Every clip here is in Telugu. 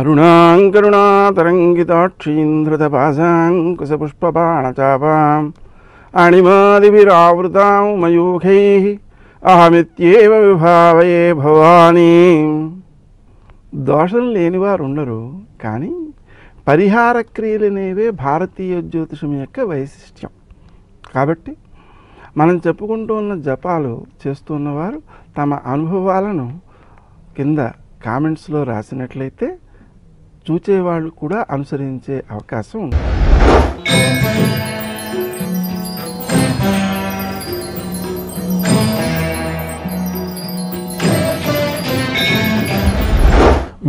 అరుణాంకరుణాతరంగితాక్షీంధృతపాశాంకుశపుష్పబాణచాపాం అణిమాదిభిరావృతాం మయూఖైః అహమిత్యేవ విభావయే భవానీ. దోషం లేనివారు ఉండరు, కానీ పరిహార క్రియలనేవే భారతీయ జ్యోతిషం యొక్క వైశిష్ట్యం. కాబట్టి మనం చెప్పుకుంటూ ఉన్న జపాలు చేస్తున్నవారు తమ అనుభవాలను కింద కామెంట్స్లో రాసినట్లయితే చూచేవాళ్ళు కూడా అనుసరించే అవకాశం ఉంది.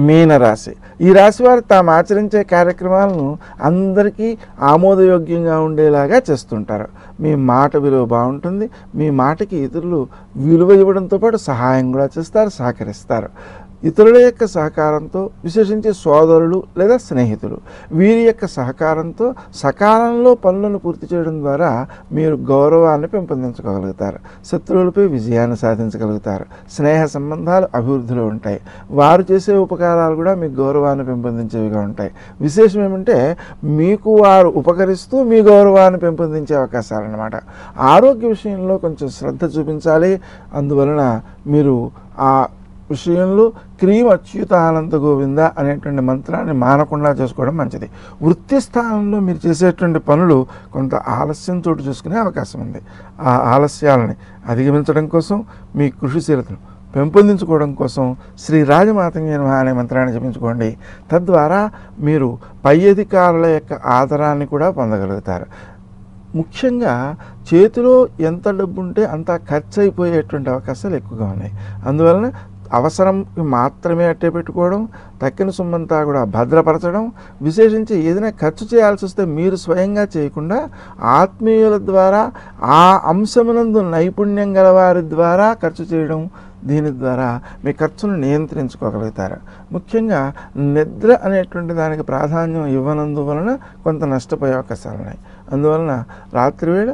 మీనరాశి. ఈ రాశి వారు తాము ఆచరించే కార్యక్రమాలను అందరికీ ఆమోదయోగ్యంగా ఉండేలాగా చేస్తుంటారు. మీ మాట విలువ బాగుంటుంది. మీ మాటకి ఇతరులు విలువ ఇవ్వడంతో పాటు సహాయం కూడా చేస్తారు, సహకరిస్తారు. ఇతరుల యొక్క సహకారంతో, విశేషించి సోదరులు లేదా స్నేహితులు, వీరి యొక్క సహకారంతో సకాలంలో పనులను పూర్తి చేయడం ద్వారా మీరు గౌరవాన్ని పెంపొందించుకోగలుగుతారు. శత్రువులపై విజయాన్ని సాధించగలుగుతారు. స్నేహ సంబంధాలు అభివృద్ధిలో ఉంటాయి. వారు చేసే ఉపకారాలు కూడా మీకు గౌరవాన్ని పెంపొందించేవిగా ఉంటాయి. విశేషం ఏమంటే మీకు వారు ఉపకరిస్తూ మీ గౌరవాన్ని పెంపొందించే అవకాశాలు అన్నమాట. ఆరోగ్య విషయంలో కొంచెం శ్రద్ధ చూపించాలి. అందువలన మీరు ఆ విషయంలో క్రీం అచ్యుతానంద గోవింద అనేటువంటి మంత్రాన్ని మానకుండా చేసుకోవడం మంచిది. వృత్తి స్థానంలో మీరు చేసేటువంటి పనులు కొంత ఆలస్యం చోటు చేసుకునే అవకాశం ఉంది. ఆ ఆలస్యాలని అధిగమించడం కోసం, మీ కృషిశీలతను పెంపొందించుకోవడం కోసం శ్రీ రాజమాతంగే నమః అనే మంత్రాన్ని జపించుకోండి. తద్వారా మీరు పై అధికారుల యొక్క ఆదరాన్ని కూడా పొందగలుగుతారు. ముఖ్యంగా చేతిలో ఎంత డబ్బు ఉంటే అంత ఖర్చు అయిపోయేటువంటి అవకాశాలు ఎక్కువగా ఉన్నాయి. అందువలన అవసరం మాత్రమే అట్టే పెట్టుకోవడం, తక్కిన సొమ్మంతా కూడా భద్రపరచడం, విశేషించి ఏదైనా ఖర్చు చేయాల్సి వస్తే మీరు స్వయంగా చేయకుండా ఆత్మీయుల ద్వారా, ఆ అంశమునందు నైపుణ్యం గల వారి ద్వారా ఖర్చు చేయడం, దీని ద్వారా మీ ఖర్చును నియంత్రించుకోగలుగుతారు. ముఖ్యంగా నిద్ర అనేటువంటి దానికి ప్రాధాన్యం ఇవ్వనందువలన కొంత నష్టపోయే అవకాశాలు ఉన్నాయి. అందువలన రాత్రివేళ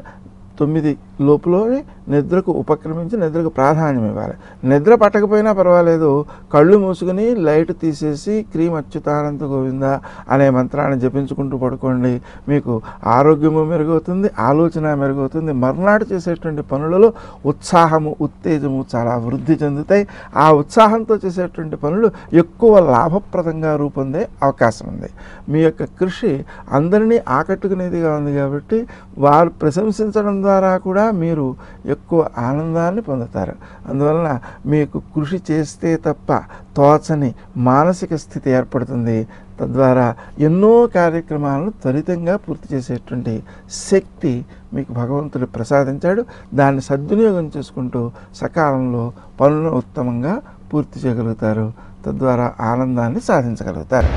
9 లోపులోనే నిద్రకు ఉపక్రమించి నిద్రకు ప్రాధాన్యం ఇవ్వాలి. నిద్ర పట్టకపోయినా పర్వాలేదు, కళ్ళు మూసుకుని లైట్ తీసేసి క్రీం అచ్యుతానంద గోవింద అనే మంత్రాన్ని జపించుకుంటూ పడుకోండి. మీకు ఆరోగ్యము మెరుగవుతుంది, ఆలోచన మెరుగవుతుంది. మర్నాడు చేసేటువంటి పనులలో ఉత్సాహము, ఉత్తేజము చాలా వృద్ధి చెందుతాయి. ఆ ఉత్సాహంతో చేసేటువంటి పనులు ఎక్కువ లాభప్రదంగా రూపొందే అవకాశం ఉంది. మీ యొక్క కృషి అందరినీ ఆకట్టుకునేదిగా ఉంది కాబట్టి వారు ప్రశంసించడం ద్వారా కూడా మీరు ఎక్కువ ఆనందాన్ని పొందుతారు. అందువలన మీకు కృషి చేస్తే తప్ప తోచని మానసిక స్థితి ఏర్పడుతుంది. తద్వారా ఎన్నో కార్యక్రమాలను త్వరితంగా పూర్తి చేసేటువంటి శక్తి మీకు భగవంతుడు ప్రసాదించాడు. దాన్ని సద్వినియోగం చేసుకుంటూ సకాలంలో పనులను ఉత్తమంగా పూర్తి చేయగలుగుతారు. తద్వారా ఆనందాన్ని సాధించగలుగుతారు.